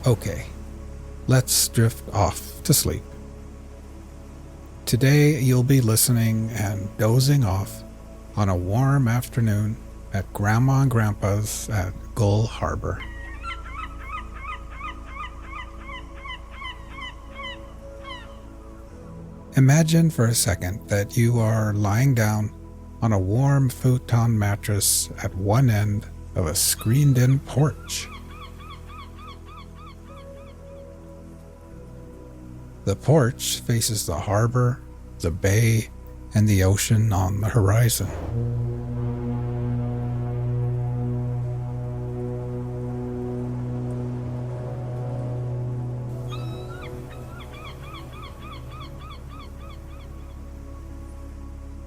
Okay, let's drift off to sleep. Today you'll be listening and dozing off on a warm afternoon at Grandma and Grandpa's at Gull Harbor. Imagine for a second that you are lying down on a warm futon mattress at one end of a screened-in porch. The porch faces the harbor, the bay, and the ocean on the horizon.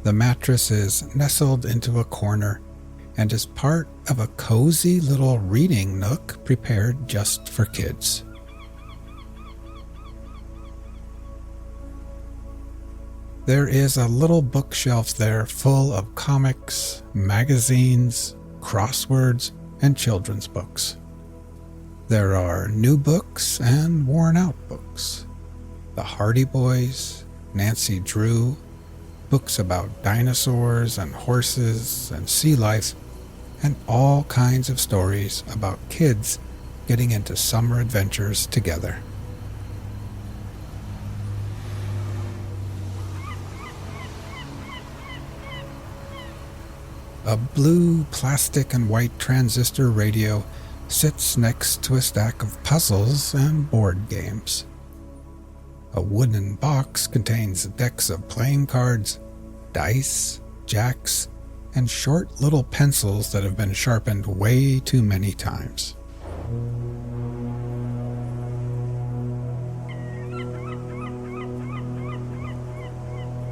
The mattress is nestled into a corner and is part of a cozy little reading nook prepared just for kids. There is a little bookshelf there full of comics, magazines, crosswords, and children's books. There are new books and worn-out books. The Hardy Boys, Nancy Drew, books about dinosaurs and horses and sea life, and all kinds of stories about kids getting into summer adventures together. A blue plastic and white transistor radio sits next to a stack of puzzles and board games. A wooden box contains decks of playing cards, dice, jacks, and short little pencils that have been sharpened way too many times.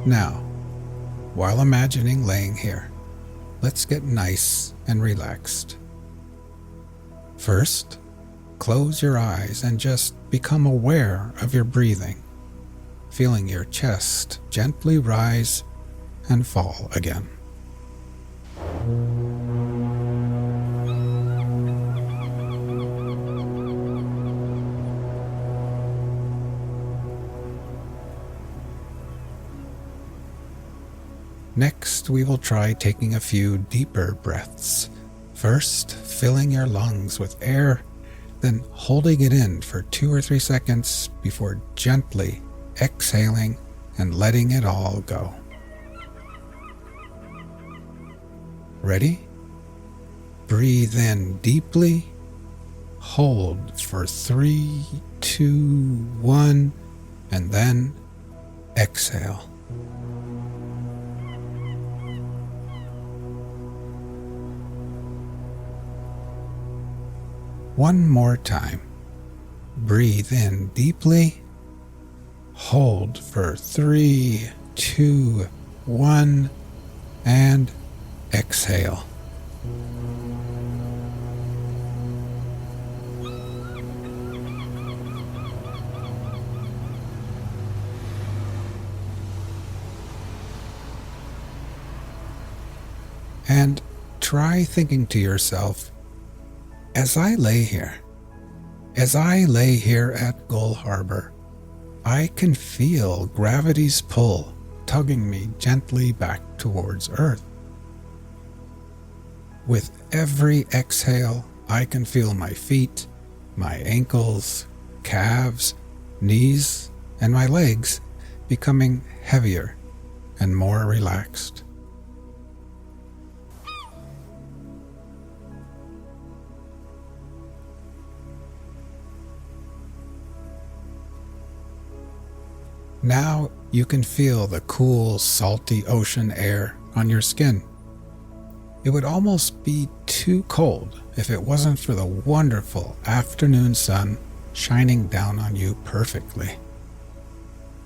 Now, while imagining laying here, let's get nice and relaxed. First, close your eyes and just become aware of your breathing, feeling your chest gently rise and fall again. Next, we will try taking a few deeper breaths. First, filling your lungs with air, then holding it in for 2 or 3 seconds before gently exhaling and letting it all go. Ready? Breathe in deeply, hold for 3, 2, 1, and then exhale. One more time. Breathe in deeply, hold for 3, 2, 1, and exhale. And try thinking to yourself, as I lay here at Gull Harbor, I can feel gravity's pull tugging me gently back towards Earth. With every exhale, I can feel my feet, my ankles, calves, knees, and my legs becoming heavier and more relaxed. Now you can feel the cool, salty ocean air on your skin. It would almost be too cold if it wasn't for the wonderful afternoon sun shining down on you perfectly.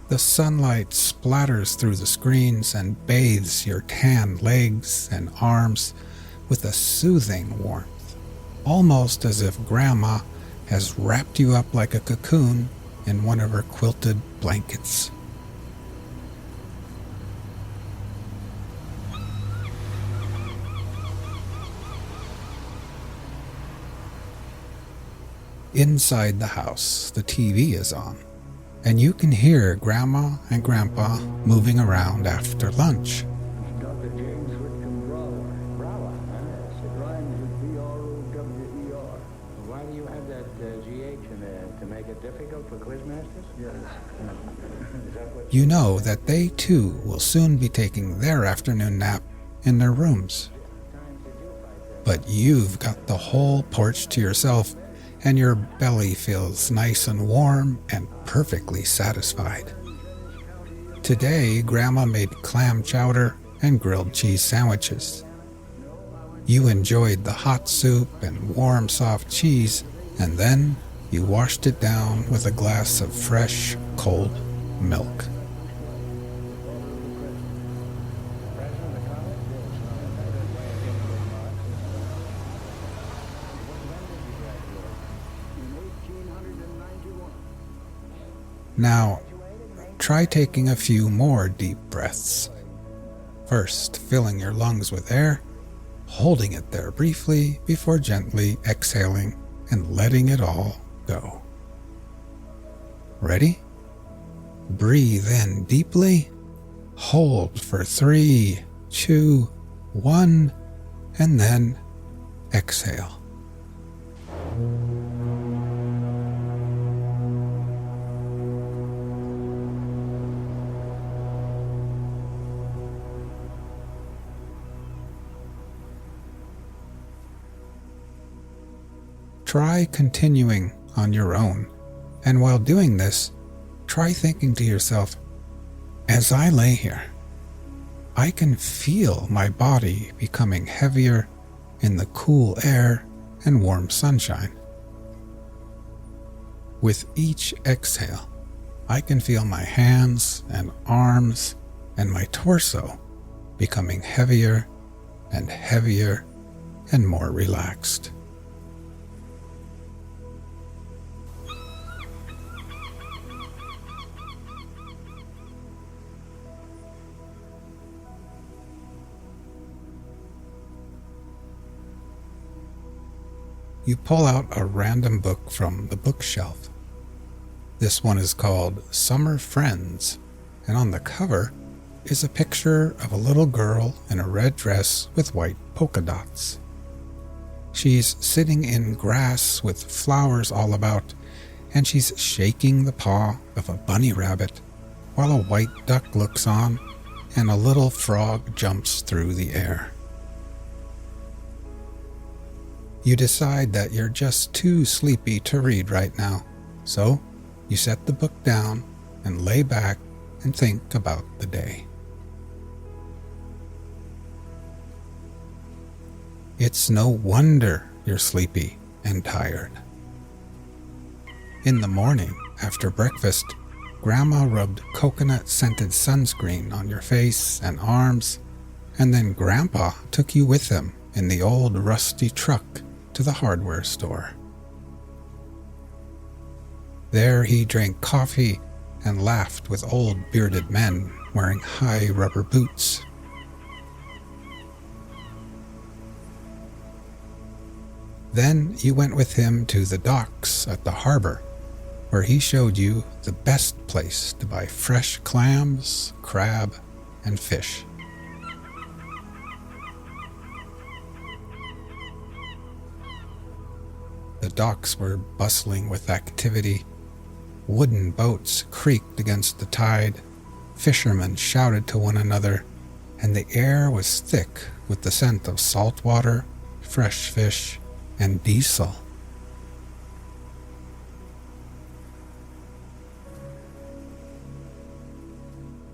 The sunlight splatters through the screens and bathes your tan legs and arms with a soothing warmth, almost as if Grandma has wrapped you up like a cocoon in one of her quilted blankets. Inside the house, the TV is on, and you can hear Grandma and Grandpa moving around after lunch. Dr. James Whitcomb Brawler. Brawler, huh? It rhymes with B-R-O-W-E-R. Why do you have that G-H in there? To make it difficult for quizmasters? Yes. Is that what You know that they too will soon be taking their afternoon nap in their rooms. But you've got the whole porch to yourself, and your belly feels nice and warm and perfectly satisfied. Today, Grandma made clam chowder and grilled cheese sandwiches. You enjoyed the hot soup and warm, soft cheese, and then you washed it down with a glass of fresh, cold milk. Now, try taking a few more deep breaths. First, filling your lungs with air, holding it there briefly before gently exhaling and letting it all go. Ready? Breathe in deeply, hold for 3, 2, 1, and then exhale. Try continuing on your own, and while doing this, try thinking to yourself, as I lay here, I can feel my body becoming heavier in the cool air and warm sunshine. With each exhale, I can feel my hands and arms and my torso becoming heavier and heavier and more relaxed. You pull out a random book from the bookshelf. This one is called Summer Friends, and on the cover is a picture of a little girl in a red dress with white polka dots. She's sitting in grass with flowers all about, and she's shaking the paw of a bunny rabbit while a white duck looks on and a little frog jumps through the air. You decide that you're just too sleepy to read right now, so you set the book down and lay back and think about the day. It's no wonder you're sleepy and tired. In the morning, after breakfast, Grandma rubbed coconut-scented sunscreen on your face and arms, and then Grandpa took you with him in the old rusty truck to the hardware store. There he drank coffee and laughed with old bearded men wearing high rubber boots. Then you went with him to the docks at the harbor, where he showed you the best place to buy fresh clams, crab, and fish. The docks were bustling with activity. Wooden boats creaked against the tide, fishermen shouted to one another, and the air was thick with the scent of salt water, fresh fish, and diesel.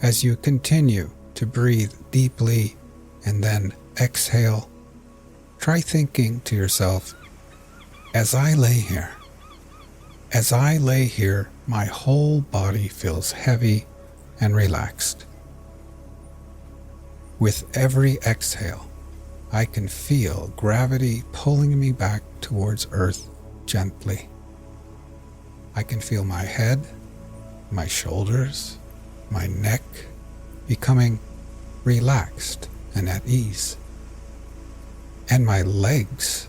As you continue to breathe deeply and then exhale, try thinking to yourself, as I lay here, my whole body feels heavy and relaxed. With every exhale, I can feel gravity pulling me back towards Earth gently. I can feel my head, my shoulders, my neck becoming relaxed and at ease. And my legs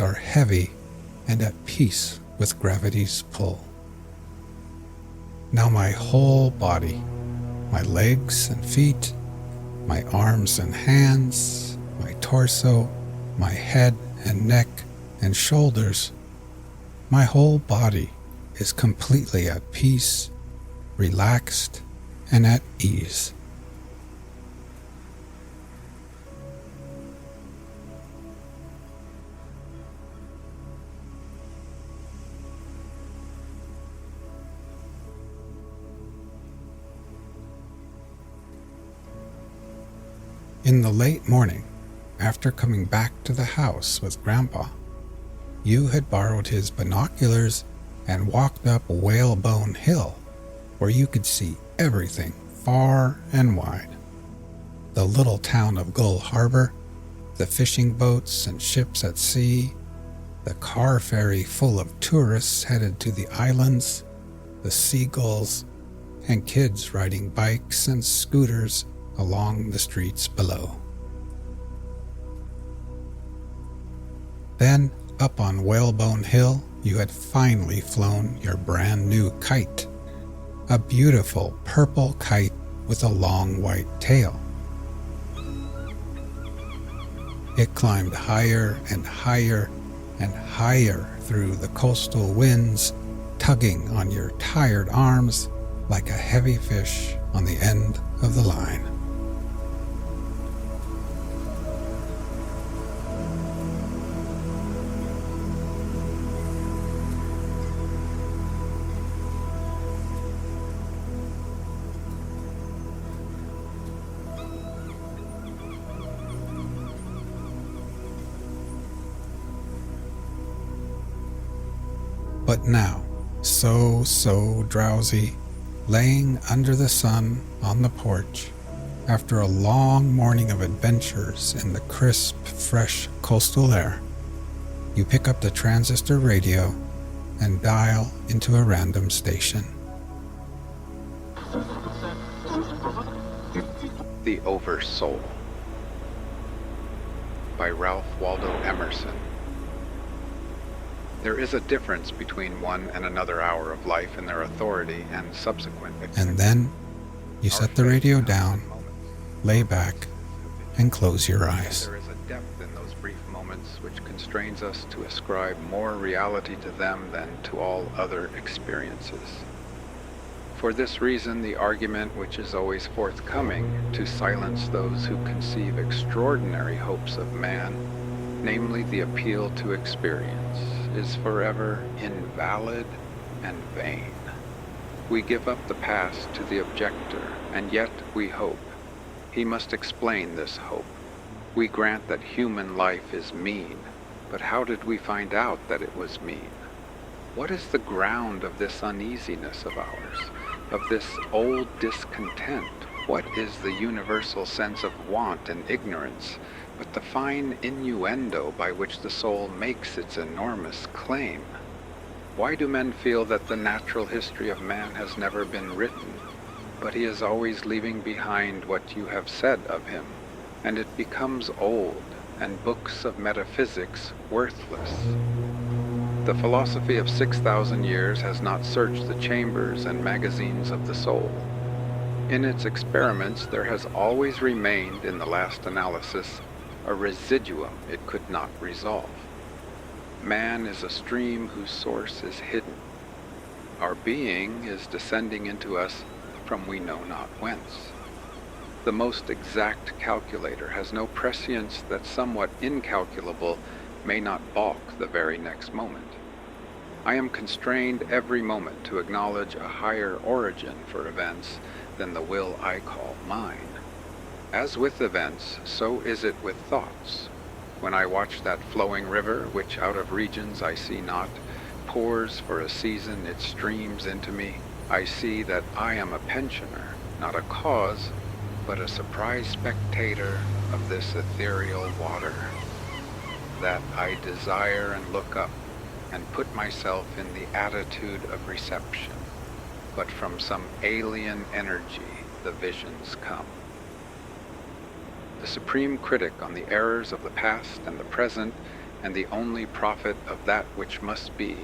are heavy and at peace with gravity's pull. Now my whole body, my legs and feet, my arms and hands, my torso, my head and neck and shoulders, my whole body is completely at peace, relaxed, and at ease. In the late morning, after coming back to the house with Grandpa, you had borrowed his binoculars and walked up Whalebone Hill, where you could see everything far and wide. The little town of Gull Harbor, the fishing boats and ships at sea, the car ferry full of tourists headed to the islands, the seagulls, and kids riding bikes and scooters along the streets below. Then, up on Whalebone Hill, you had finally flown your brand new kite, a beautiful purple kite with a long white tail. It climbed higher and higher and higher through the coastal winds, tugging on your tired arms like a heavy fish on the end of the line. But now, so drowsy, laying under the sun on the porch, after a long morning of adventures in the crisp, fresh coastal air, you pick up the transistor radio and dial into a random station. The Oversoul by Ralph Waldo Emerson. There is a difference between one and another hour of life in their authority and subsequent extinction. And then you set the radio down, lay back, and close your eyes. There is a depth in those brief moments which constrains us to ascribe more reality to them than to all other experiences. For this reason, the argument which is always forthcoming to silence those who conceive extraordinary hopes of man, namely the appeal to experience, is forever invalid and vain. We give up the past to the objector, and yet we hope. He must explain this hope. We grant that human life is mean, but how did we find out that it was mean? What is the ground of this uneasiness of ours, of this old discontent? What is the universal sense of want and ignorance, but the fine innuendo by which the soul makes its enormous claim? Why do men feel that the natural history of man has never been written, but he is always leaving behind what you have said of him, and it becomes old, and books of metaphysics worthless? The philosophy of 6,000 years has not searched the chambers and magazines of the soul. In its experiments, there has always remained, in the last analysis, a residuum it could not resolve. Man is a stream whose source is hidden. Our being is descending into us from we know not whence. The most exact calculator has no prescience that somewhat incalculable may not balk the very next moment. I am constrained every moment to acknowledge a higher origin for events than the will I call mine. As with events, so is it with thoughts. When I watch that flowing river, which out of regions I see not, pours for a season its streams into me, I see that I am a pensioner, not a cause, but a surprised spectator of this ethereal water. That I desire and look up, and put myself in the attitude of reception, but from some alien energy the visions come. The supreme critic on the errors of the past and the present and the only prophet of that which must be,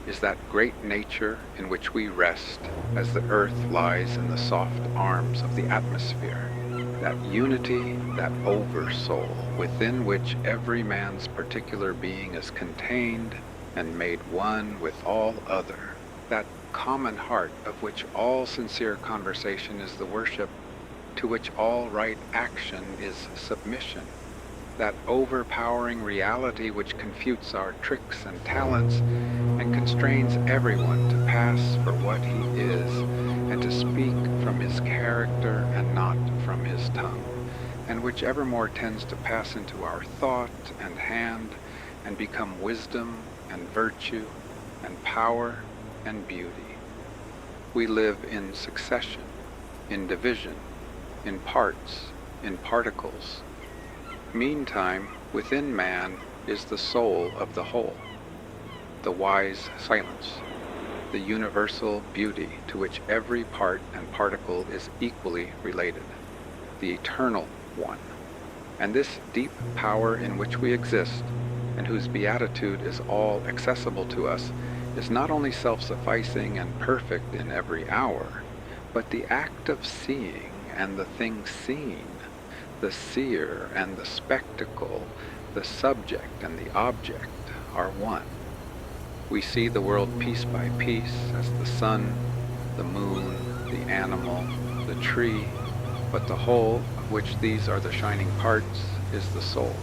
is that great nature in which we rest as the earth lies in the soft arms of the atmosphere, that unity, that oversoul, within which every man's particular being is contained and made one with all other, that common heart of which all sincere conversation is the worship, to which all right action is submission, that overpowering reality which confutes our tricks and talents and constrains everyone to pass for what he is and to speak from his character and not from his tongue, and which evermore tends to pass into our thought and hand and become wisdom and virtue and power and beauty. We live in succession, in division, in parts, in particles. Meantime, within man is the soul of the whole, the wise silence, the universal beauty to which every part and particle is equally related, the eternal one. And this deep power in which we exist, and whose beatitude is all accessible to us, is not only self-sufficing and perfect in every hour, but the act of seeing and the thing seen, the seer and the spectacle, the subject and the object are one. We see the world piece by piece as the sun, the moon, the animal, the tree, but the whole, of which these are the shining parts, is the soul.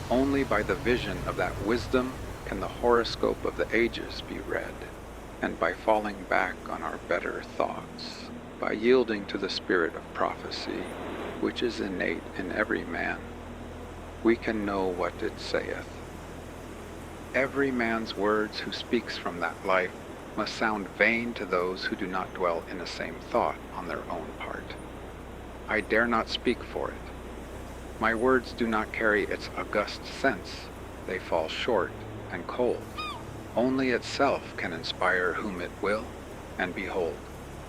Only by the vision of that wisdom can the horoscope of the ages be read, and by falling back on our better thoughts, by yielding to the spirit of prophecy, which is innate in every man, we can know what it saith. Every man's words who speaks from that life must sound vain to those who do not dwell in the same thought on their own part. I dare not speak for it. My words do not carry its august sense. They fall short and cold. Only itself can inspire whom it will, and behold,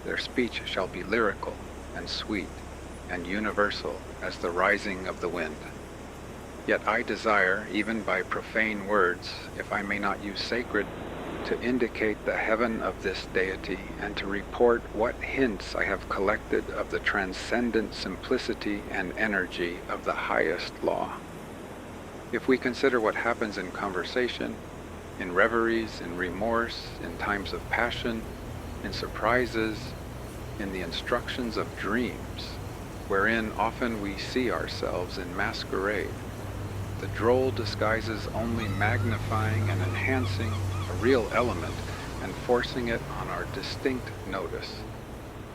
their speech shall be lyrical and sweet and universal as the rising of the wind. Yet I desire, even by profane words, if I may not use sacred, to indicate the heaven of this deity and to report what hints I have collected of the transcendent simplicity and energy of the highest law. If we consider what happens in conversation, in reveries, in remorse, in times of passion, in surprises, in the instructions of dreams, wherein often we see ourselves in masquerade, the droll disguises only magnifying and enhancing a real element and forcing it on our distinct notice,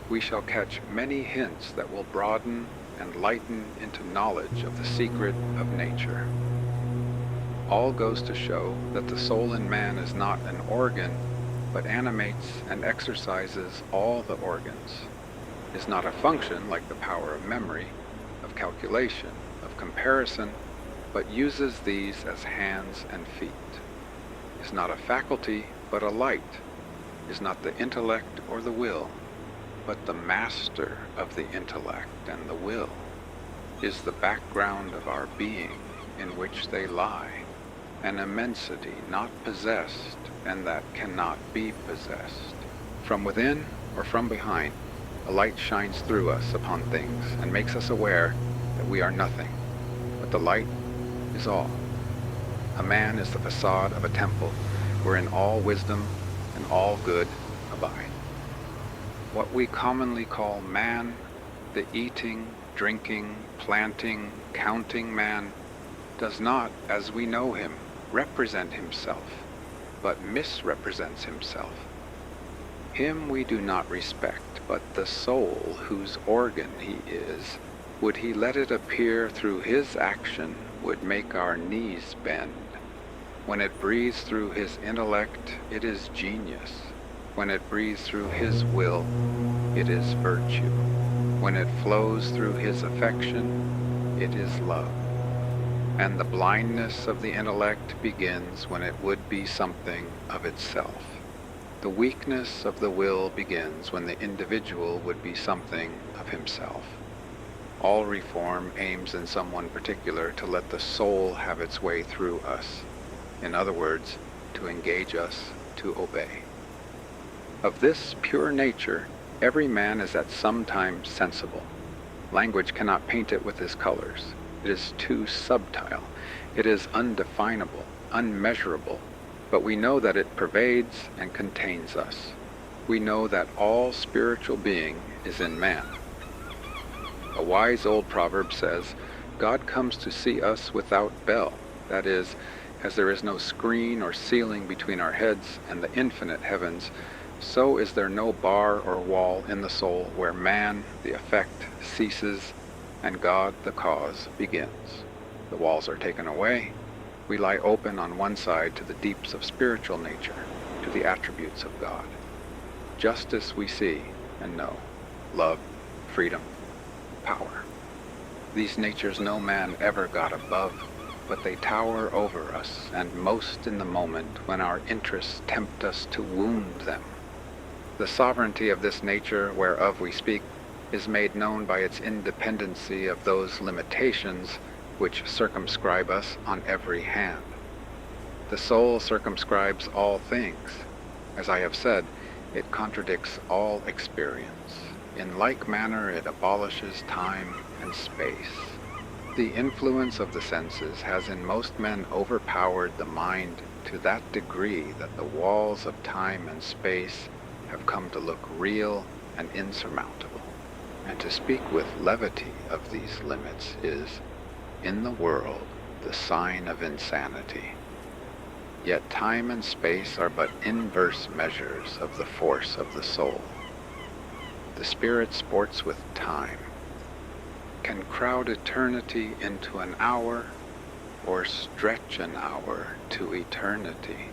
we shall catch many hints that will broaden and lighten into knowledge of the secret of nature. All goes to show that the soul in man is not an organ, but animates and exercises all the organs, is not a function like the power of memory, of calculation, of comparison, but uses these as hands and feet, is not a faculty, but a light, is not the intellect or the will, but the master of the intellect and the will, is the background of our being in which they lie, an immensity not possessed and that cannot be possessed. From within or from behind, a light shines through us upon things and makes us aware that we are nothing, but the light is all. A man is the facade of a temple wherein all wisdom and all good abide. What we commonly call man, the eating, drinking, planting, counting man, does not, as we know him, represent himself, but misrepresents himself. Him we do not respect, but the soul whose organ he is, would he let it appear through his action, would make our knees bend. When it breathes through his intellect, it is genius. When it breathes through his will, it is virtue. When it flows through his affection, it is love. And the blindness of the intellect begins when it would be something of itself. The weakness of the will begins when the individual would be something of himself. All reform aims in some one particular to let the soul have its way through us. in other words, to engage us to obey. Of this pure nature, every man is at some time sensible. Language cannot paint it with his colors. It is too subtile. It is undefinable, unmeasurable, but we know that it pervades and contains us. We know that all spiritual being is in man. A wise old proverb says, God comes to see us without bell, that is, as there is no screen or ceiling between our heads and the infinite heavens, so is there no bar or wall in the soul where man, the effect, ceases, and God, the cause, begins. The walls are taken away. We lie open on one side to the deeps of spiritual nature, to the attributes of God. Justice we see and know, love, freedom, power. These natures no man ever got above, but they tower over us, and most in the moment when our interests tempt us to wound them. The sovereignty of this nature whereof we speak is made known by its independency of those limitations which circumscribe us on every hand. The soul circumscribes all things. As I have said, it contradicts all experience. In like manner it abolishes time and space. The influence of the senses has in most men overpowered the mind to that degree that the walls of time and space have come to look real and insurmountable. And to speak with levity of these limits is, in the world, the sign of insanity. Yet time and space are but inverse measures of the force of the soul. The spirit sports with time, can crowd eternity into an hour, or stretch an hour to eternity.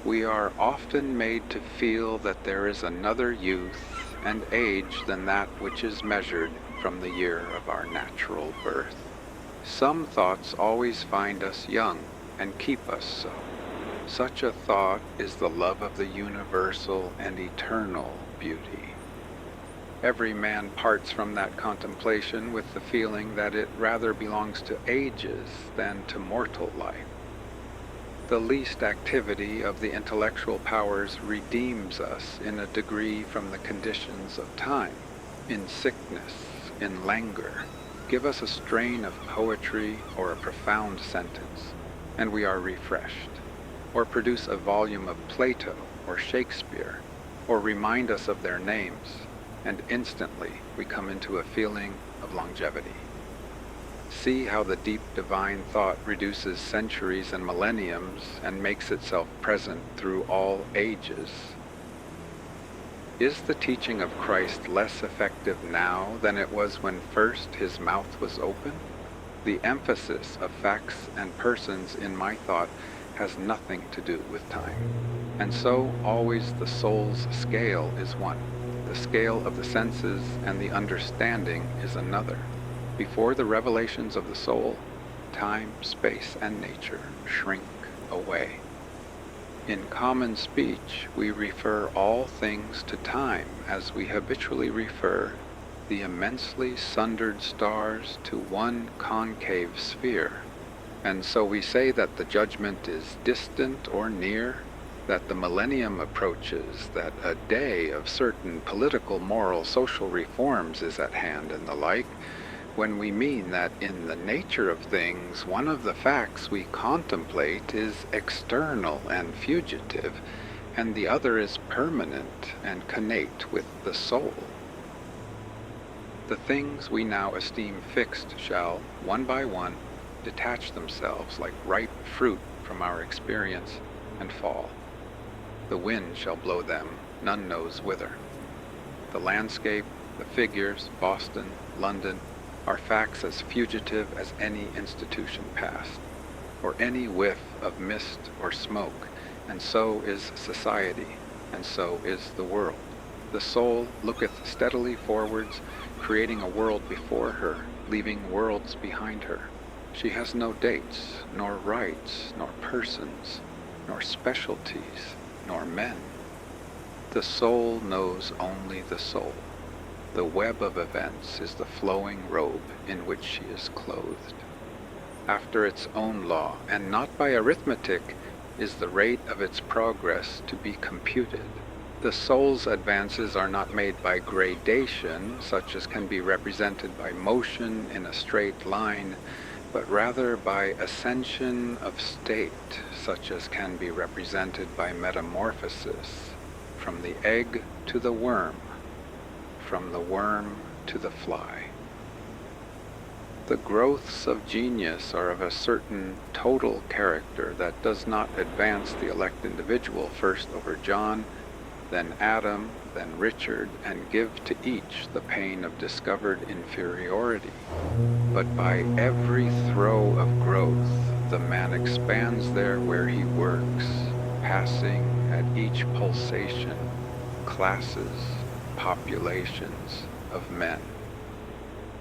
We are often made to feel that there is another youth and age than that which is measured from the year of our natural birth. Some thoughts always find us young and keep us so. Such a thought is the love of the universal and eternal beauty. Every man parts from that contemplation with the feeling that it rather belongs to ages than to mortal life. The least activity of the intellectual powers redeems us in a degree from the conditions of time. In sickness, in languor, give us a strain of poetry or a profound sentence, and we are refreshed. Or produce a volume of Plato or Shakespeare, or remind us of their names, and instantly we come into a feeling of longevity. See how the deep divine thought reduces centuries and millenniums and makes itself present through all ages. Is the teaching of Christ less effective now than it was when first his mouth was open? The emphasis of facts and persons in my thought has nothing to do with time. And so always the soul's scale is one. The scale of the senses and the understanding is another. Before the revelations of the soul, time, space, and nature shrink away. In common speech, we refer all things to time as we habitually refer the immensely sundered stars to one concave sphere. And so we say that the judgment is distant or near, that the millennium approaches, that a day of certain political, moral, social reforms is at hand, and the like, when we mean that in the nature of things, one of the facts we contemplate is external and fugitive, and the other is permanent and connate with the soul. The things we now esteem fixed shall, one by one, detach themselves like ripe fruit from our experience and fall. The wind shall blow them, none knows whither. The landscape, the figures, Boston, London, are facts as fugitive as any institution past, or any whiff of mist or smoke, and so is society, and so is the world. The soul looketh steadily forwards, creating a world before her, leaving worlds behind her. She has no dates, nor rights, nor persons, nor specialties, nor men. The soul knows only the soul. The web of events is the flowing robe in which she is clothed. after its own law, and not by arithmetic is the rate of its progress to be computed. The soul's advances are not made by gradation, such as can be represented by motion in a straight line, but rather by ascension of state, such as can be represented by metamorphosis, from the egg to the worm, from the worm to the fly. The growths of genius are of a certain total character that does not advance the elect individual first over John, then Adam, then Richard, and give to each the pain of discovered inferiority. But by every throe of growth, the man expands there where he works, passing at each pulsation classes, populations of men.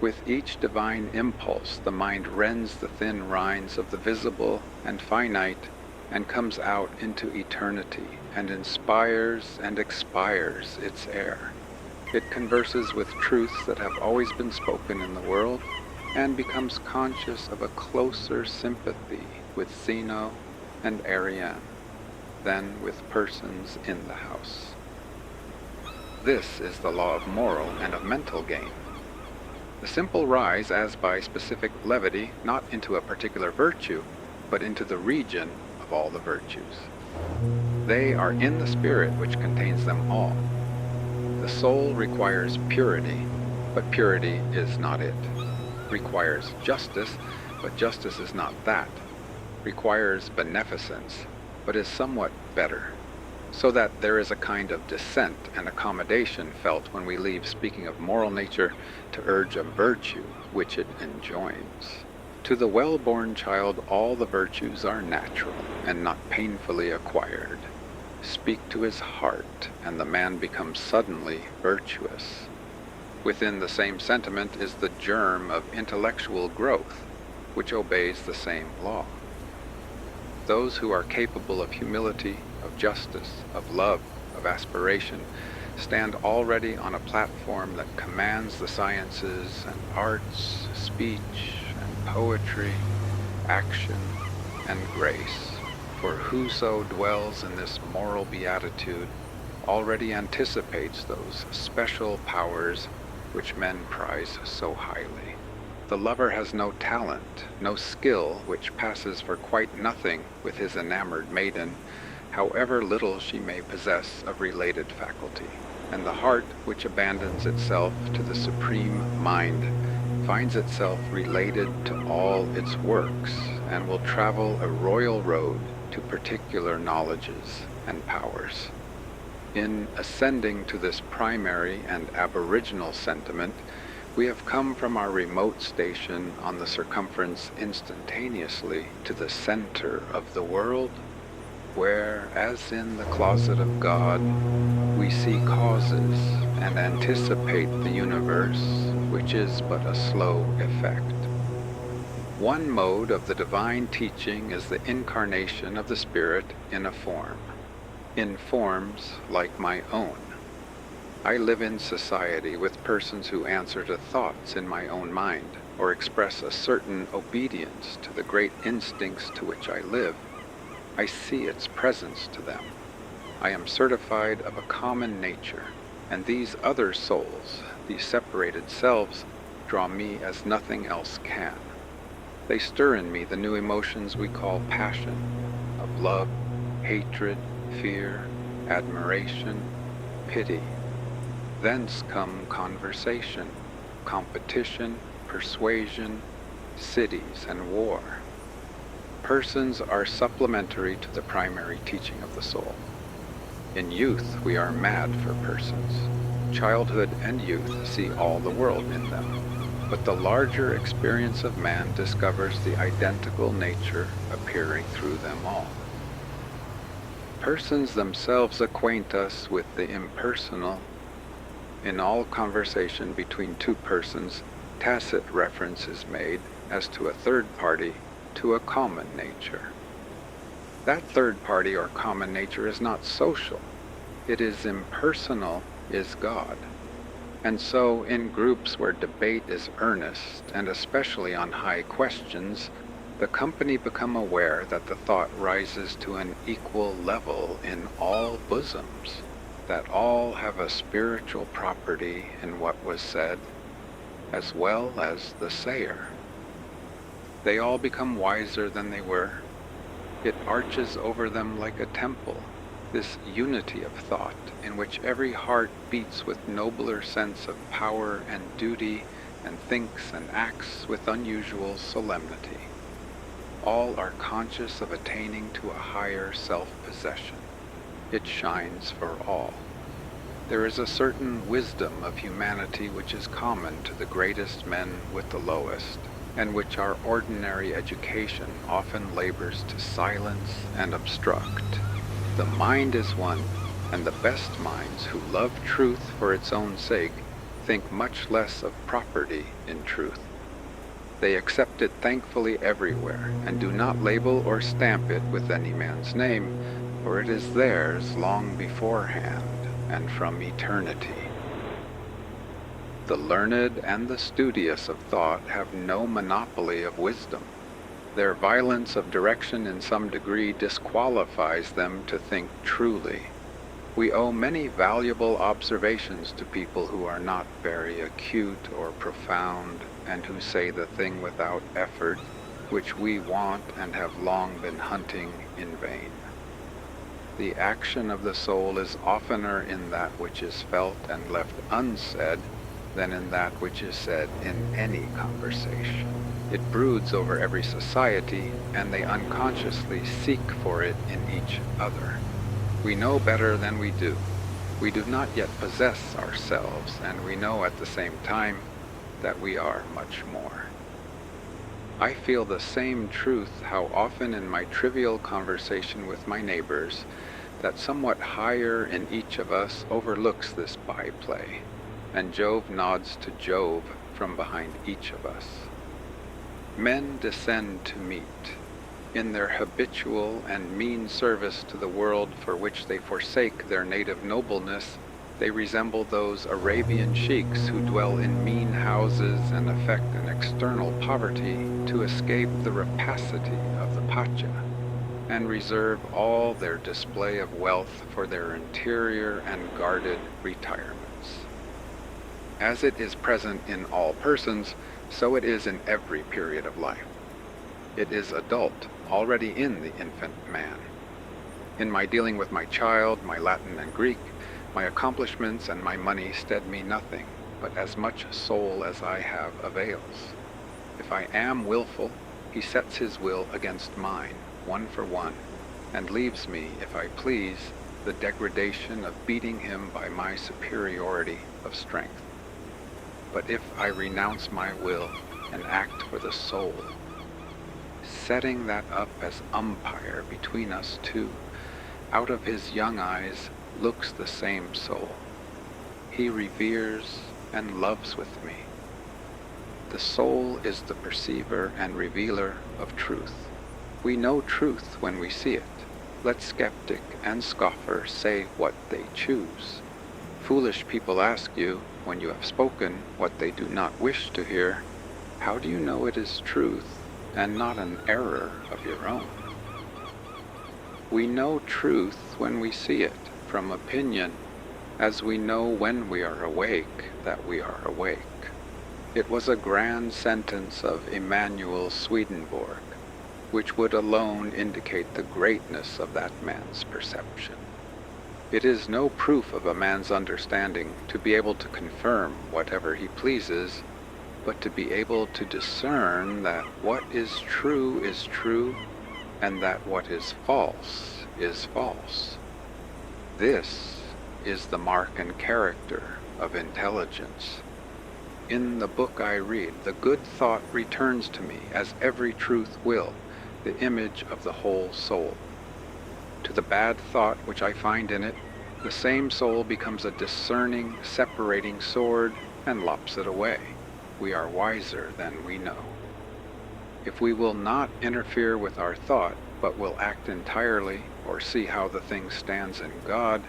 With each divine impulse, the mind rends the thin rinds of the visible and finite and comes out into eternity and inspires and expires its air. It converses with truths that have always been spoken in the world and becomes conscious of a closer sympathy with Zeno and Ariane than with persons in the house. This is the law of moral and of mental gain. The simple rise as by specific levity, not into a particular virtue, but into the region of all the virtues. They are in the spirit which contains them all. The soul requires purity, but purity is not it. Requires justice, but justice is not that. Requires beneficence, but is somewhat better. So that there is a kind of dissent and accommodation felt when we leave speaking of moral nature to urge a virtue which it enjoins. To the well-born child all the virtues are natural and not painfully acquired. Speak to his heart, and the man becomes suddenly virtuous. Within the same sentiment is the germ of intellectual growth, which obeys the same law. Those who are capable of humility, of justice, of love, of aspiration, stand already on a platform that commands the sciences and arts, speech and poetry, action and grace. For whoso dwells in this moral beatitude already anticipates those special powers which men prize so highly. The lover has no talent, no skill which passes for quite nothing with his enamored maiden, however little she may possess of related faculty. And the heart which abandons itself to the supreme mind finds itself related to all its works, and will travel a royal road to particular knowledges and powers. In ascending to this primary and aboriginal sentiment, we have come from our remote station on the circumference instantaneously to the center of the world, where, as in the closet of God, we see causes and anticipate the universe, which is but a slow effect. One mode of the divine teaching is the incarnation of the Spirit in a form, in forms like my own. I live in society with persons who answer to thoughts in my own mind, or express a certain obedience to the great instincts to which I live. I see its presence to them. I am certified of a common nature, and these other souls, these separated selves, draw me as nothing else can. They stir in me the new emotions we call passion, of love, hatred, fear, admiration, pity. Thence come conversation, competition, persuasion, cities, and war. Persons are supplementary to the primary teaching of the soul. In youth, we are mad for persons. Childhood and youth see all the world in them. But the larger experience of man discovers the identical nature appearing through them all. Persons themselves acquaint us with the impersonal. In all conversation between two persons, tacit reference is made, as to a third party, to a common nature. That third party or common nature is not social. It is impersonal, is God. And so, in groups where debate is earnest, and especially on high questions, The company become aware that the thought rises to an equal level in all bosoms, that all have a spiritual property in what was said, as well as the sayer. They all become wiser than they were. It arches over them like a temple, this unity of thought in which every heart beats with nobler sense of power and duty and thinks and acts with unusual solemnity. All are conscious of attaining to a higher self-possession. It shines for all. There is a certain wisdom of humanity which is common to the greatest men with the lowest, and which our ordinary education often labors to silence and obstruct. The mind is one, and the best minds who love truth for its own sake think much less of property in truth. They accept it thankfully everywhere, and do not label or stamp it with any man's name, for it is theirs long beforehand and from eternity. The learned and the studious of thought have no monopoly of wisdom. Their violence of direction in some degree disqualifies them to think truly. We owe many valuable observations to people who are not very acute or profound, and who say the thing without effort, which we want and have long been hunting in vain. The action of the soul is oftener in that which is felt and left unsaid than in that which is said in any conversation. It broods over every society, and they unconsciously seek for it in each other. We know better than we do. We do not yet possess ourselves, and we know at the same time that we are much more. I feel the same truth how often in my trivial conversation with my neighbors that somewhat higher in each of us overlooks this byplay, and Jove nods to Jove from behind each of us. Men descend to meet. In their habitual and mean service to the world for which they forsake their native nobleness, they resemble those Arabian sheiks who dwell in mean houses and affect an external poverty to escape the rapacity of the pacha, and reserve all their display of wealth for their interior and guarded retirements. As it is present in all persons, so it is in every period of life. It is adult, already in the infant man. In my dealing with my child, my Latin and Greek, my accomplishments and my money stead me nothing, but as much soul as I have avails. If I am willful, he sets his will against mine, one for one, and leaves me, if I please, the degradation of beating him by my superiority of strength. But if I renounce my will and act for the soul, setting that up as umpire between us two, out of his young eyes looks the same soul. He reveres and loves with me. The soul is the perceiver and revealer of truth. We know truth when we see it. Let skeptic and scoffer say what they choose. Foolish people ask you, when you have spoken what they do not wish to hear, how do you know it is truth and not an error of your own? We know truth when we see it from opinion, as we know when we are awake that we are awake. It was a grand sentence of Emanuel Swedenborg, which would alone indicate the greatness of that man's perception. It is no proof of a man's understanding to be able to confirm whatever he pleases, but to be able to discern that what is true, and that what is false. This is the mark and character of intelligence. In the book I read, the good thought returns to me, as every truth will, the image of the whole soul. To the bad thought which I find in it, the same soul becomes a discerning, separating sword and lops it away. We are wiser than we know. If we will not interfere with our thought, but will act entirely or see how the thing stands in God,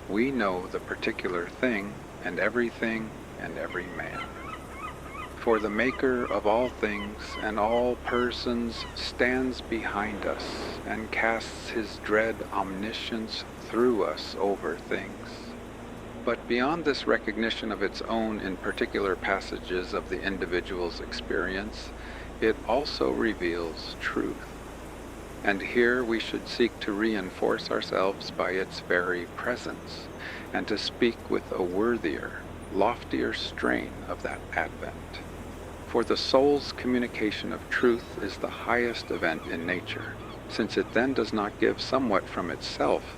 we know the particular thing and every man. For the Maker of all things and all persons stands behind us and casts his dread omniscience through us over things. But beyond this recognition of its own in particular passages of the individual's experience, it also reveals truth. And here we should seek to reinforce ourselves by its very presence, and to speak with a worthier, loftier strain of that advent. For the soul's communication of truth is the highest event in nature, since it then does not give somewhat from itself,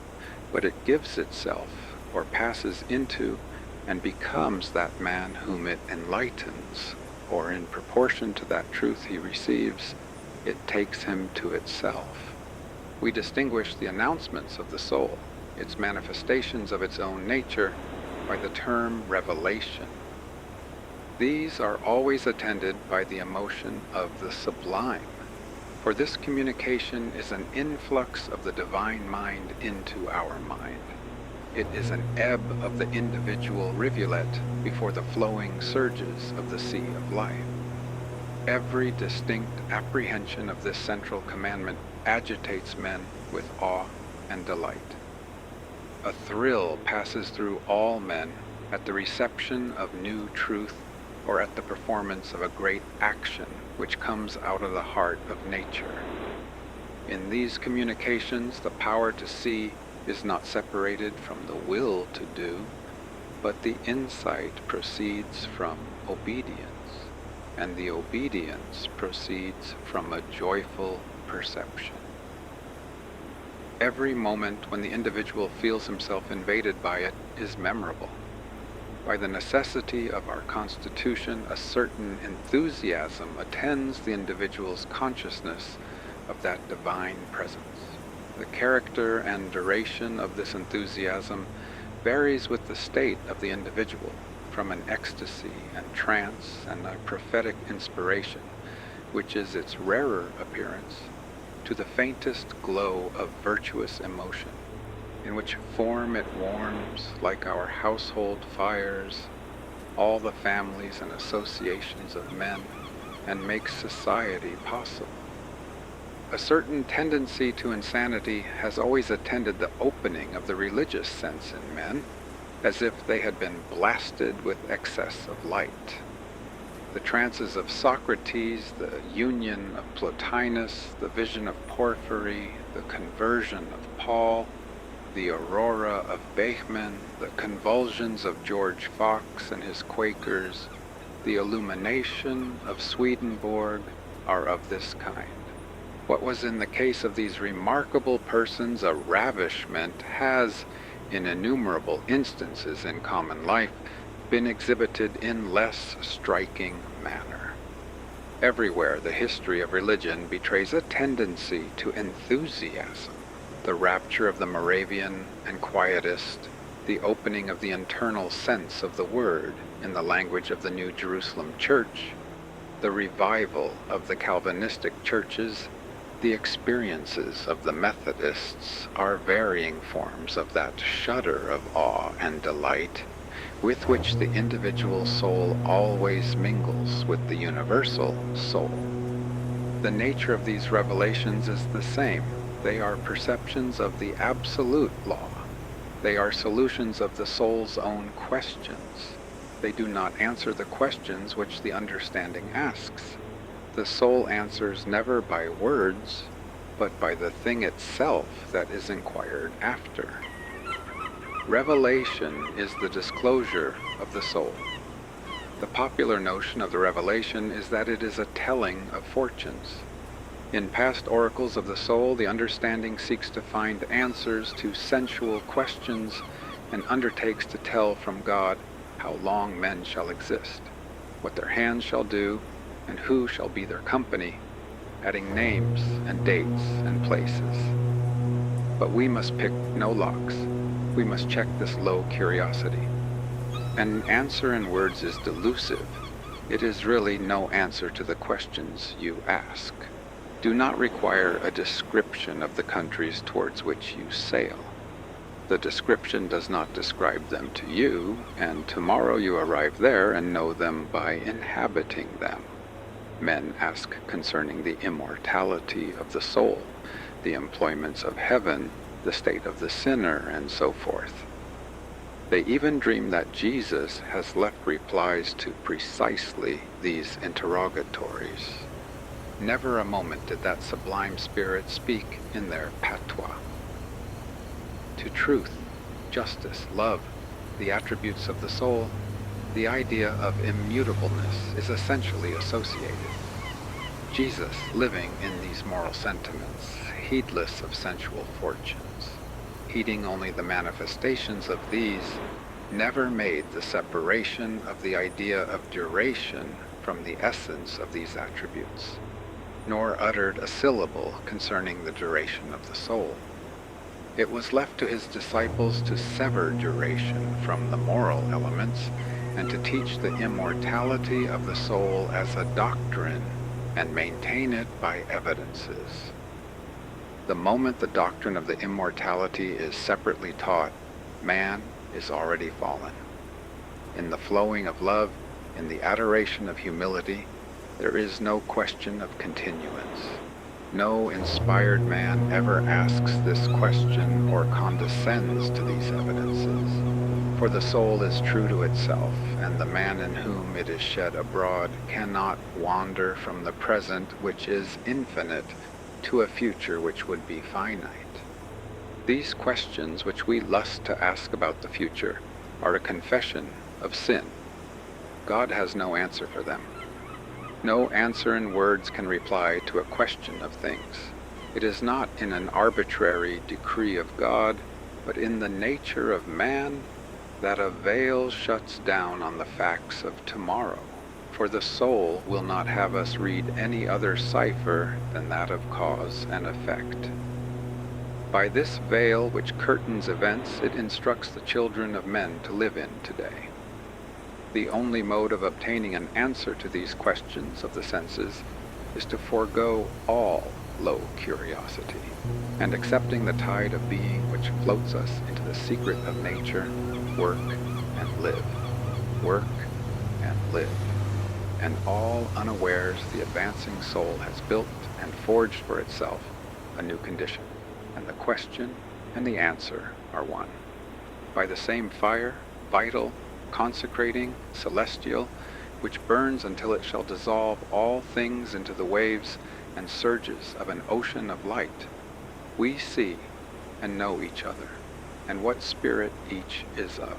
but it gives itself, or passes into, and becomes that man whom it enlightens, or in proportion to that truth he receives, it takes him to itself. We distinguish the announcements of the soul, its manifestations of its own nature, by the term revelation. These are always attended by the emotion of the sublime, for this communication is an influx of the divine mind into our mind. It is an ebb of the individual rivulet before the flowing surges of the sea of life. Every distinct apprehension of this central commandment agitates men with awe and delight. A thrill passes through all men at the reception of new truth, or at the performance of a great action which comes out of the heart of nature. In these communications, the power to see is not separated from the will to do, but the insight proceeds from obedience, and the obedience proceeds from a joyful perception. Every moment when the individual feels himself invaded by it is memorable. By the necessity of our constitution, a certain enthusiasm attends the individual's consciousness of that divine presence. The character and duration of this enthusiasm varies with the state of the individual, from an ecstasy and trance and a prophetic inspiration, which is its rarer appearance, to the faintest glow of virtuous emotion, in which form it warms, like our household fires, all the families and associations of men, and makes society possible. A certain tendency to insanity has always attended the opening of the religious sense in men, as if they had been blasted with excess of light. The trances of Socrates, the union of Plotinus, the vision of Porphyry, the conversion of Paul, the aurora of Behmen, the convulsions of George Fox and his Quakers, the illumination of Swedenborg are of this kind. What was in the case of these remarkable persons a ravishment has, in innumerable instances in common life, been exhibited in less striking manner. Everywhere the history of religion betrays a tendency to enthusiasm. The rapture of the Moravian and Quietist, the opening of the internal sense of the Word in the language of the New Jerusalem Church, the revival of the Calvinistic churches, the experiences of the Methodists are varying forms of that shudder of awe and delight with which the individual soul always mingles with the universal soul. The nature of these revelations is the same. They are perceptions of the absolute law. They are solutions of the soul's own questions. They do not answer the questions which the understanding asks. The soul answers never by words, but by the thing itself that is inquired after. Revelation is the disclosure of the soul. The popular notion of the revelation is that it is a telling of fortunes. In past oracles of the soul, the understanding seeks to find answers to sensual questions and undertakes to tell from God how long men shall exist, what their hands shall do, and who shall be their company, adding names and dates and places. But we must pick no locks. We must check this low curiosity. An answer in words is delusive. It is really no answer to the questions you ask. Do not require a description of the countries towards which you sail. The description does not describe them to you, and tomorrow you arrive there and know them by inhabiting them. Men ask concerning the immortality of the soul, the employments of heaven, the state of the sinner, and so forth. They even dream that Jesus has left replies to precisely these interrogatories. Never a moment did that sublime spirit speak in their patois. To truth, justice, love, the attributes of the soul, the idea of immutableness is essentially associated. Jesus, living in these moral sentiments, heedless of sensual fortunes, heeding only the manifestations of these, never made the separation of the idea of duration from the essence of these attributes, nor uttered a syllable concerning the duration of the soul. It was left to his disciples to sever duration from the moral elements and to teach the immortality of the soul as a doctrine and maintain it by evidences. The moment the doctrine of the immortality is separately taught, man is already fallen. In the flowing of love, in the adoration of humility, there is no question of continuance. No inspired man ever asks this question or condescends to these evidences, for the soul is true to itself, and the man in whom it is shed abroad cannot wander from the present, which is infinite, to a future which would be finite. These questions which we lust to ask about the future are a confession of sin. God has no answer for them. No answer in words can reply to a question of things. It is not in an arbitrary decree of God, but in the nature of man, that a veil shuts down on the facts of tomorrow. For the soul will not have us read any other cipher than that of cause and effect. By this veil which curtains events, it instructs the children of men to live in today. The only mode of obtaining an answer to these questions of the senses is to forego all low curiosity, and accepting the tide of being which floats us into the secret of nature, work and live, work and live. And all unawares the advancing soul has built and forged for itself a new condition, and the question and the answer are one. By the same fire, vital, consecrating, celestial, which burns until it shall dissolve all things into the waves and surges of an ocean of light, we see and know each other, and what spirit each is of.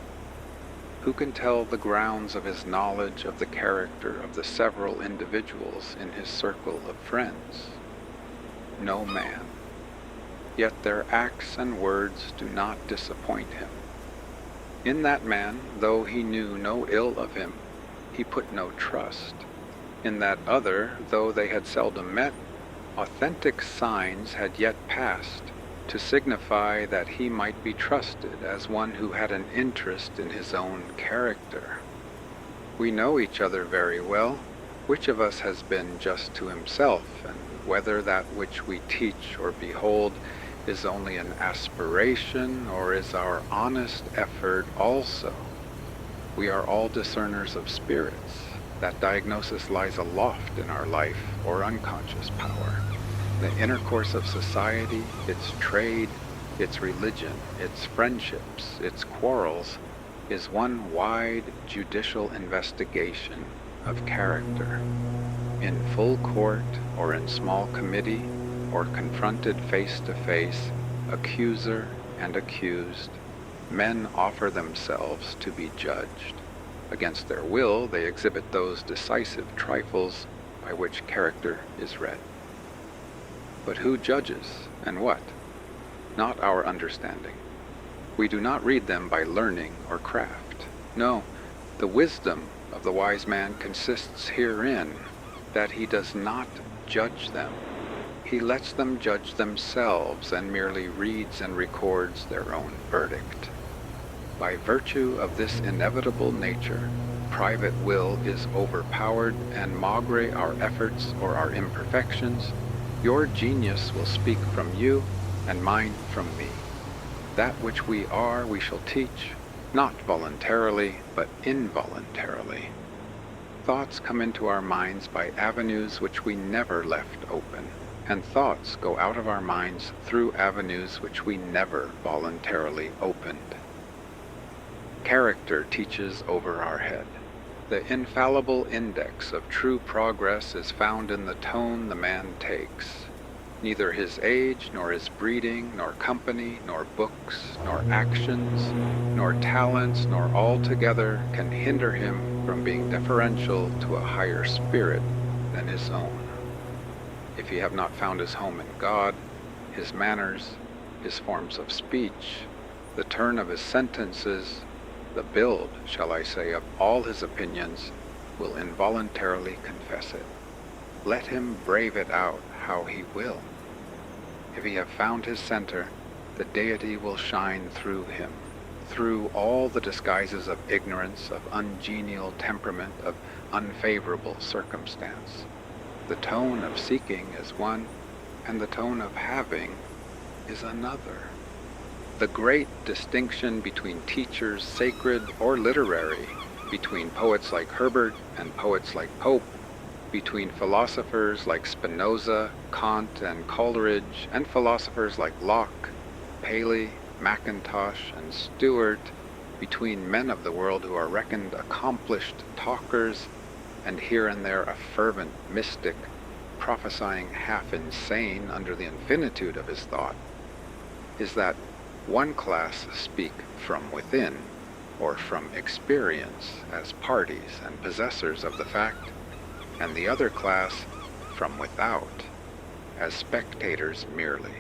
Who can tell the grounds of his knowledge of the character of the several individuals in his circle of friends? No man. Yet their acts and words do not disappoint him. In that man, though he knew no ill of him, he put no trust. In that other, though they had seldom met, authentic signs had yet passed, to signify that he might be trusted as one who had an interest in his own character. We know each other very well. Which of us has been just to himself, and whether that which we teach or behold is only an aspiration, or is our honest effort also? We are all discerners of spirits. That diagnosis lies aloft in our life or unconscious power. The intercourse of society, its trade, its religion, its friendships, its quarrels, is one wide judicial investigation of character. In full court or in small committee, or confronted face to face, accuser and accused, men offer themselves to be judged. Against their will, they exhibit those decisive trifles by which character is read. But who judges, and what? Not our understanding. We do not read them by learning or craft. No, the wisdom of the wise man consists herein, that he does not judge them. He lets them judge themselves and merely reads and records their own verdict. By virtue of this inevitable nature, private will is overpowered, and maugre our efforts or our imperfections, your genius will speak from you and mine from me. That which we are we shall teach, not voluntarily, but involuntarily. Thoughts come into our minds by avenues which we never left open, and thoughts go out of our minds through avenues which we never voluntarily opened. Character teaches over our head. The infallible index of true progress is found in the tone the man takes. Neither his age, nor his breeding, nor company, nor books, nor actions, nor talents, nor altogether can hinder him from being deferential to a higher spirit than his own. If he have not found his home in God, his manners, his forms of speech, the turn of his sentences, the build, shall I say, of all his opinions, will involuntarily confess it. Let him brave it out how he will. If he have found his center, the deity will shine through him, through all the disguises of ignorance, of ungenial temperament, of unfavorable circumstance. The tone of seeking is one, and the tone of having is another. The great distinction between teachers, sacred or literary, between poets like Herbert and poets like Pope, between philosophers like Spinoza, Kant, and Coleridge, and philosophers like Locke, Paley, Mackintosh, and Stewart, between men of the world who are reckoned accomplished talkers, and here and there a fervent mystic, prophesying half insane under the infinitude of his thought, is that one class speak from within, or from experience, as parties and possessors of the fact, and the other class from without, as spectators merely,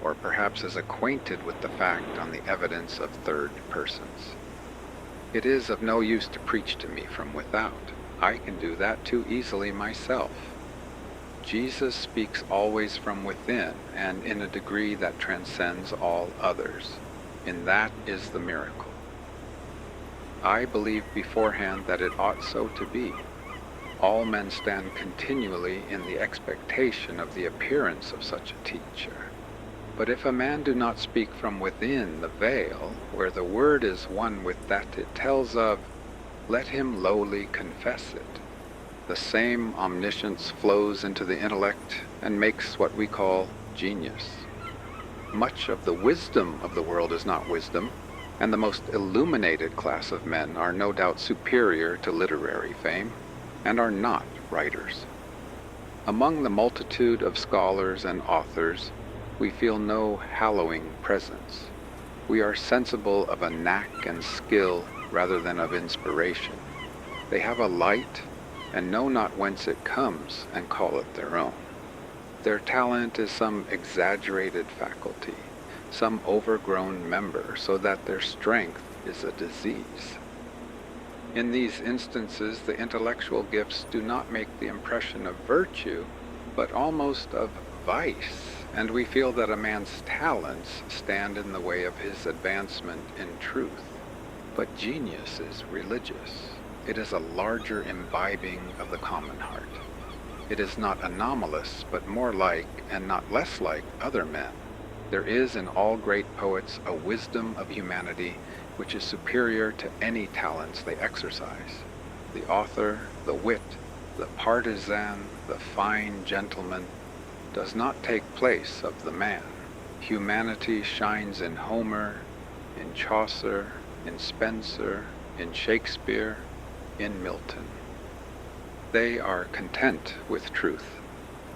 or perhaps as acquainted with the fact on the evidence of third persons. It is of no use to preach to me from without. I can do that too easily myself. Jesus speaks always from within, and in a degree that transcends all others. In that is the miracle. I believe beforehand that it ought so to be. All men stand continually in the expectation of the appearance of such a teacher. But if a man do not speak from within the veil, where the word is one with that it tells of, let him lowly confess it. The same omniscience flows into the intellect and makes what we call genius. Much of the wisdom of the world is not wisdom, and the most illuminated class of men are no doubt superior to literary fame, and are not writers. Among the multitude of scholars and authors, we feel no hallowing presence. We are sensible of a knack and skill rather than of inspiration. They have a light, and know not whence it comes, and call it their own. Their talent is some exaggerated faculty, some overgrown member, so that their strength is a disease. In these instances, the intellectual gifts do not make the impression of virtue, but almost of vice, and we feel that a man's talents stand in the way of his advancement in truth. But genius is religious. It is a larger imbibing of the common heart. It is not anomalous, but more like, and not less like, other men. There is in all great poets a wisdom of humanity which is superior to any talents they exercise. The author, the wit, the partisan, the fine gentleman, does not take place of the man. Humanity shines in Homer, in Chaucer, in Spencer, in Shakespeare, in Milton. They are content with truth.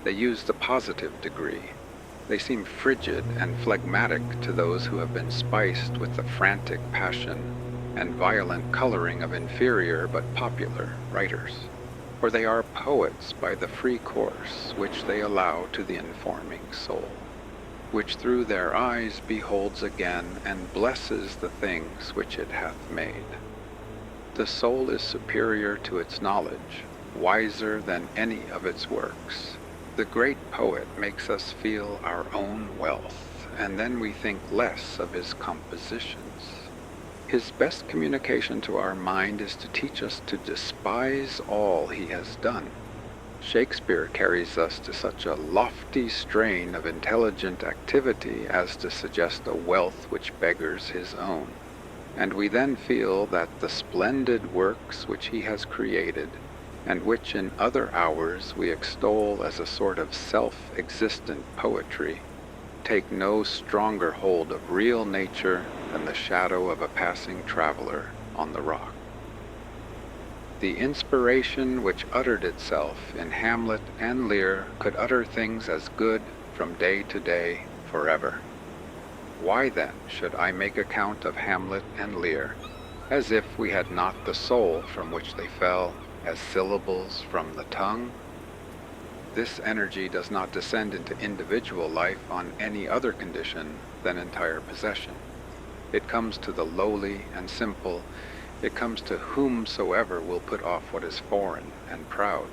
They use the positive degree. They seem frigid and phlegmatic to those who have been spiced with the frantic passion and violent coloring of inferior but popular writers. For they are poets by the free course which they allow to the informing soul, which through their eyes beholds again and blesses the things which it hath made. The soul is superior to its knowledge, wiser than any of its works. The great poet makes us feel our own wealth, and then we think less of his compositions. His best communication to our mind is to teach us to despise all he has done. Shakespeare carries us to such a lofty strain of intelligent activity as to suggest a wealth which beggars his own, and we then feel that the splendid works which he has created, and which in other hours we extol as a sort of self-existent poetry, take no stronger hold of real nature than the shadow of a passing traveler on the rock. The inspiration which uttered itself in Hamlet and Lear could utter things as good from day to day forever. Why then should I make account of Hamlet and Lear, as if we had not the soul from which they fell, as syllables from the tongue? This energy does not descend into individual life on any other condition than entire possession. It comes to the lowly and simple. It comes to whomsoever will put off what is foreign and proud.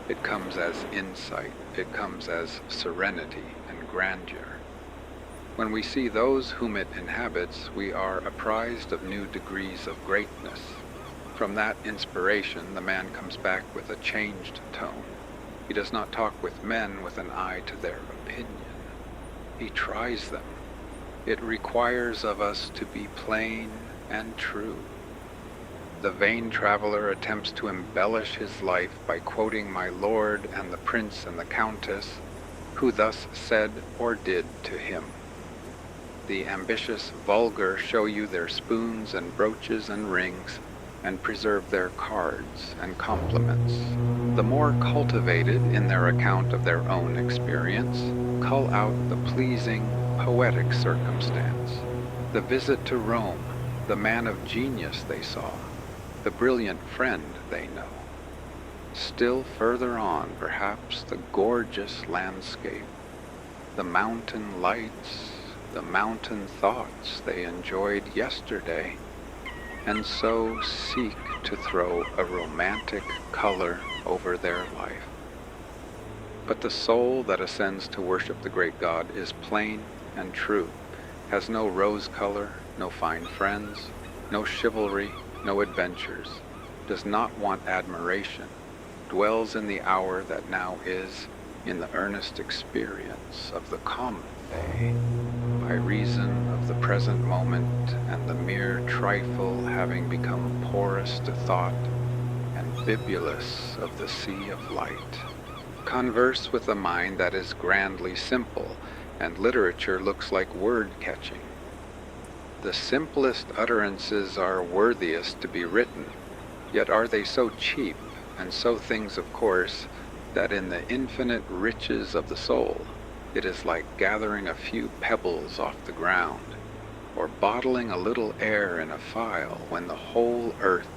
It comes as insight. It comes as serenity and grandeur. When we see those whom it inhabits, we are apprised of new degrees of greatness. From that inspiration, the man comes back with a changed tone. He does not talk with men with an eye to their opinion. He tries them. It requires of us to be plain and true. The vain traveler attempts to embellish his life by quoting my lord and the prince and the countess, who thus said or did to him. The ambitious vulgar show you their spoons and brooches and rings, and preserve their cards and compliments. The more cultivated in their account of their own experience, cull out the pleasing, poetic circumstance, the visit to Rome, the man of genius they saw, the brilliant friend they know. Still further on, perhaps, the gorgeous landscape, the mountain lights, the mountain thoughts they enjoyed yesterday, and so seek to throw a romantic color over their life. But the soul that ascends to worship the great God is plain and true, has no rose color, no fine friends, no chivalry, no adventures, does not want admiration, dwells in the hour that now is, in the earnest experience of the common day, by reason of the present moment and the mere trifle having become porous to thought and bibulous of the sea of light. Converse with a mind that is grandly simple, and literature looks like word-catching. The simplest utterances are worthiest to be written, yet are they so cheap and so things of course that in the infinite riches of the soul it is like gathering a few pebbles off the ground, or bottling a little air in a phial when the whole earth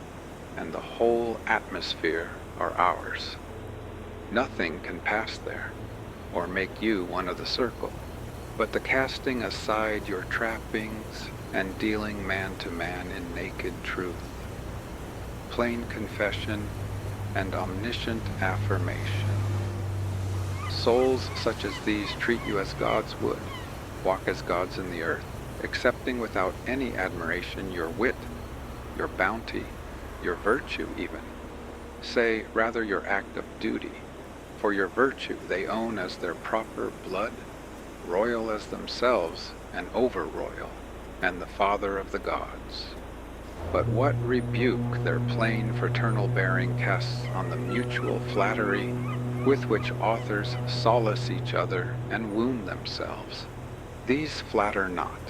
and the whole atmosphere are ours. Nothing can pass there, or make you one of the circle, but the casting aside your trappings and dealing man to man in naked truth, plain confession and omniscient affirmation. Souls such as these treat you as gods would, walk as gods in the earth, accepting without any admiration your wit, your bounty, your virtue even, say rather your act of duty, for your virtue they own as their proper blood, royal as themselves and over-royal, and the father of the gods. But what rebuke their plain fraternal bearing casts on the mutual flattery with which authors solace each other and wound themselves. These flatter not.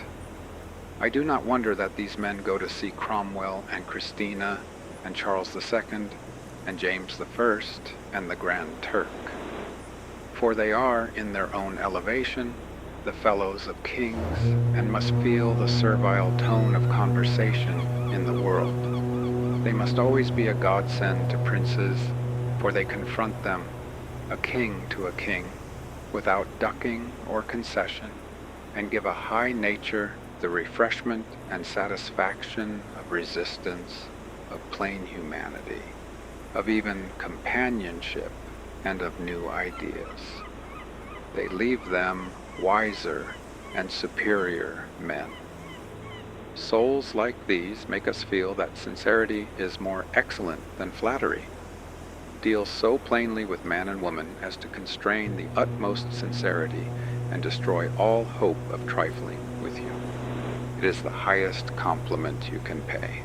I do not wonder that these men go to see Cromwell and Christina and Charles II and James I and the Grand Turk. For they are, in their own elevation, the fellows of kings, and must feel the servile tone of conversation in the world. They must always be a godsend to princes, for they confront them, a king to a king, without ducking or concession, and give a high nature the refreshment and satisfaction of resistance, of plain humanity, of even companionship, and of new ideas. They leave them wiser and superior men. Souls like these make us feel that sincerity is more excellent than flattery. deals so plainly with man and woman as to constrain the utmost sincerity and destroy all hope of trifling with you. It is the highest compliment you can pay.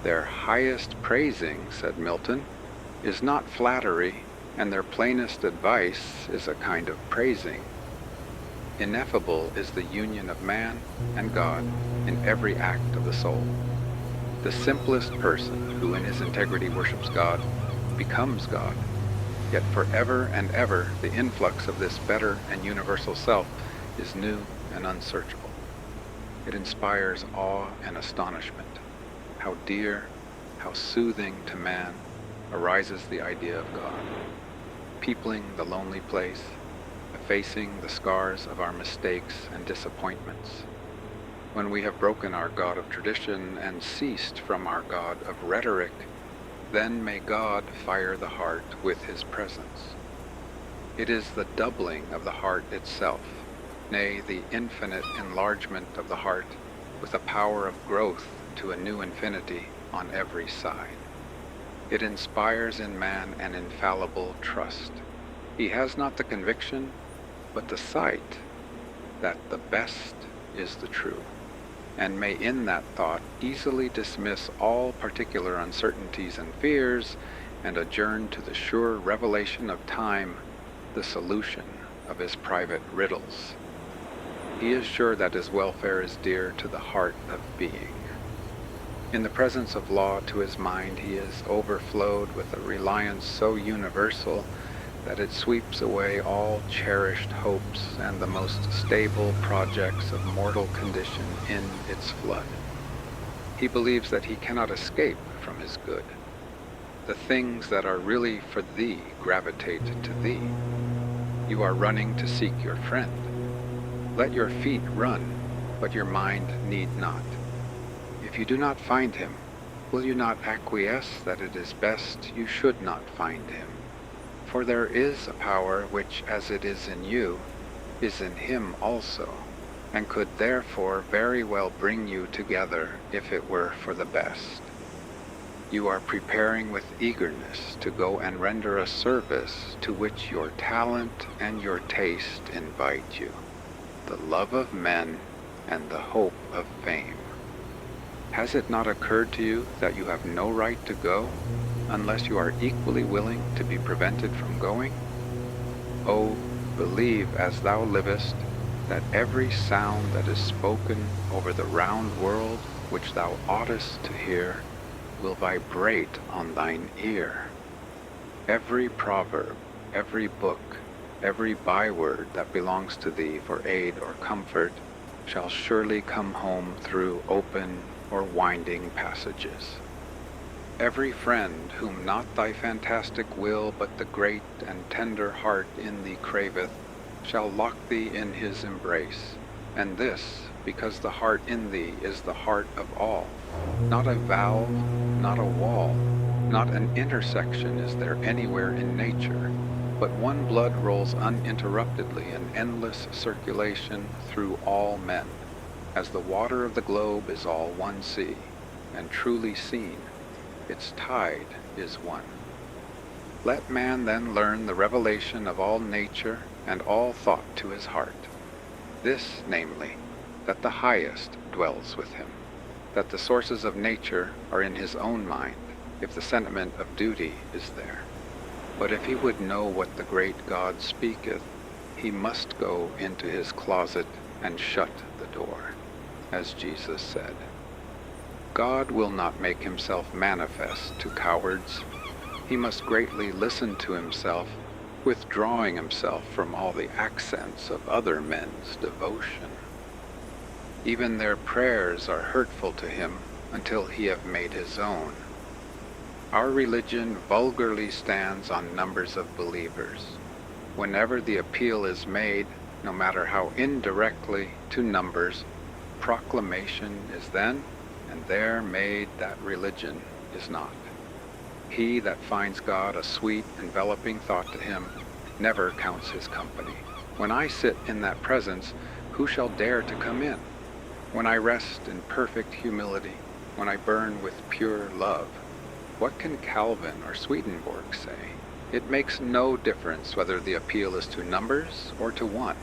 Their highest praising, said Milton, is not flattery, and their plainest advice is a kind of praising. Ineffable is the union of man and God in every act of the soul. The simplest person who in his integrity worships God becomes God, yet forever and ever the influx of this better and universal self is new and unsearchable. It inspires awe and astonishment. How dear, how soothing to man arises the idea of God, peopling the lonely place, effacing the scars of our mistakes and disappointments. When we have broken our God of tradition and ceased from our God of rhetoric, then may God fire the heart with his presence. It is the doubling of the heart itself, nay, the infinite enlargement of the heart with a power of growth to a new infinity on every side. It inspires in man an infallible trust. He has not the conviction, but the sight that the best is the true, and may in that thought easily dismiss all particular uncertainties and fears, and adjourn to the sure revelation of time the solution of his private riddles. He is sure that his welfare is dear to the heart of being. In the presence of law to his mind he is overflowed with a reliance so universal that it sweeps away all cherished hopes and the most stable projects of mortal condition in its flood. He believes that he cannot escape from his good. The things that are really for thee gravitate to thee. You are running to seek your friend. Let your feet run, but your mind need not. If you do not find him, will you not acquiesce that it is best you should not find him? For there is a power which, as it is in you, is in him also, and could therefore very well bring you together if it were for the best. You are preparing with eagerness to go and render a service to which your talent and your taste invite you, the love of men and the hope of fame. Has it not occurred to you that you have no right to go unless you are equally willing to be prevented from going? Oh, believe as thou livest that every sound that is spoken over the round world which thou oughtest to hear will vibrate on thine ear. Every proverb, every book, every byword that belongs to thee for aid or comfort shall surely come home through open or winding passages. Every friend whom not thy fantastic will but the great and tender heart in thee craveth shall lock thee in his embrace, and this because the heart in thee is the heart of all. Not a valve, not a wall, not an intersection is there anywhere in nature, but one blood rolls uninterruptedly in endless circulation through all men, as the water of the globe is all one sea, and truly seen, its tide is one. Let man then learn the revelation of all nature and all thought to his heart. This, namely, that the highest dwells with him, that the sources of nature are in his own mind, if the sentiment of duty is there. But if he would know what the great God speaketh, he must go into his closet and shut the door, as Jesus said. God will not make himself manifest to cowards. He must greatly listen to himself, withdrawing himself from all the accents of other men's devotion. Even their prayers are hurtful to him until he have made his own. Our religion vulgarly stands on numbers of believers. Whenever the appeal is made, no matter how indirectly, to numbers, proclamation is then and there made that religion is not. He that finds God a sweet, enveloping thought to him never counts his company. When I sit in that presence, who shall dare to come in? When I rest in perfect humility, when I burn with pure love, What can Calvin or Swedenborg say? It makes no difference whether the appeal is to numbers or to one.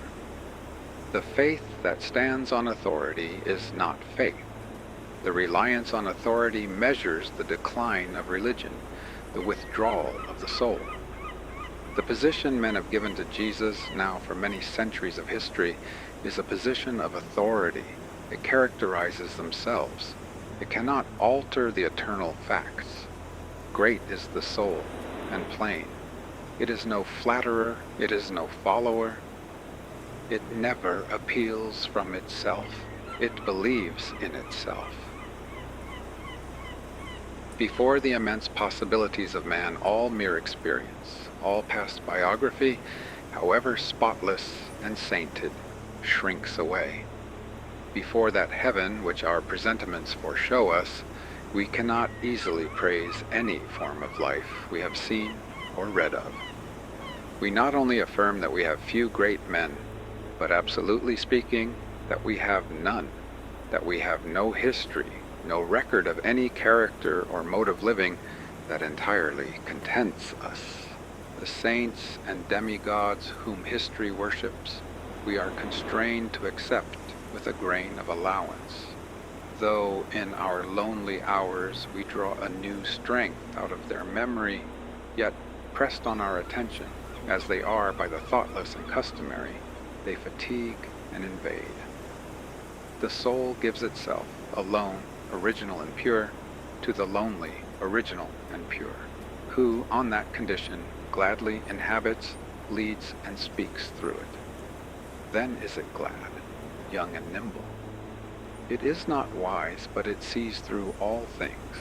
The faith that stands on authority is not faith. The reliance on authority measures the decline of religion, the withdrawal of the soul. The position men have given to Jesus now for many centuries of history is a position of authority. It characterizes themselves. It cannot alter the eternal facts. Great is the soul, and plain. It is no flatterer, it is no follower. It never appeals from itself. It believes in itself. Before the immense possibilities of man, all mere experience, all past biography, however spotless and sainted, shrinks away. Before that heaven which our presentiments foreshow us, we cannot easily praise any form of life we have seen or read of. We not only affirm that we have few great men, but absolutely speaking, that we have none, that we have no history, no record of any character or mode of living that entirely contents us. The saints and demigods whom history worships, we are constrained to accept with a grain of allowance, though in our lonely hours we draw a new strength out of their memory, yet pressed on our attention, as they are by the thoughtless and customary, they fatigue and invade. The soul gives itself, alone, original and pure, to the lonely, original and pure, who, on that condition, gladly inhabits, leads, and speaks through it. Then is it glad, young and nimble. It is not wise, but it sees through all things.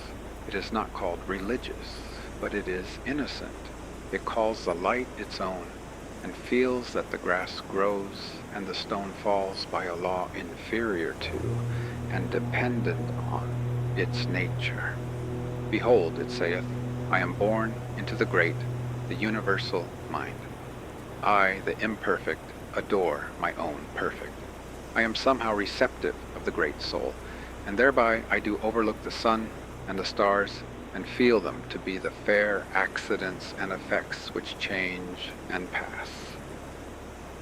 It is not called religious, but it is innocent. It calls the light its own, and feels that the grass grows and the stone falls by a law inferior to and dependent on its nature. Behold, it saith, I am born into the great, the universal mind. I, the imperfect, adore my own perfect. I am somehow receptive of the great soul, and thereby I do overlook the sun and the stars, and feel them to be the fair accidents and effects which change and pass.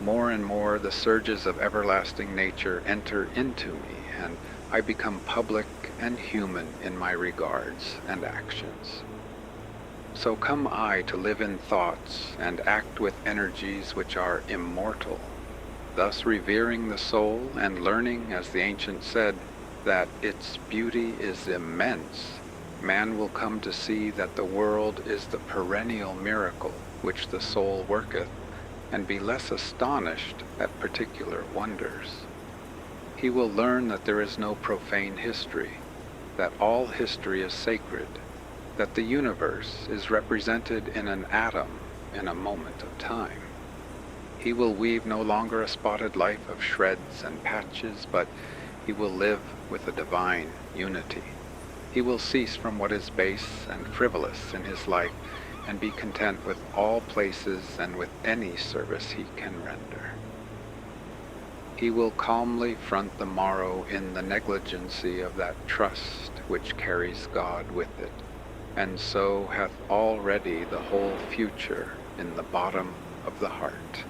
More and more the surges of everlasting nature enter into me, and I become public and human in my regards and actions. So come I to live in thoughts and act with energies which are immortal, thus revering the soul and learning, as the ancients said, that its beauty is immense. Man will come to see that the world is the perennial miracle which the soul worketh, and be less astonished at particular wonders. He will learn that there is no profane history, that all history is sacred, that the universe is represented in an atom in a moment of time. He will weave no longer a spotted life of shreds and patches, but he will live with a divine unity. He will cease from what is base and frivolous in his life, and be content with all places and with any service he can render. He will calmly front the morrow in the negligency of that trust which carries God with it, and so hath already the whole future in the bottom of the heart.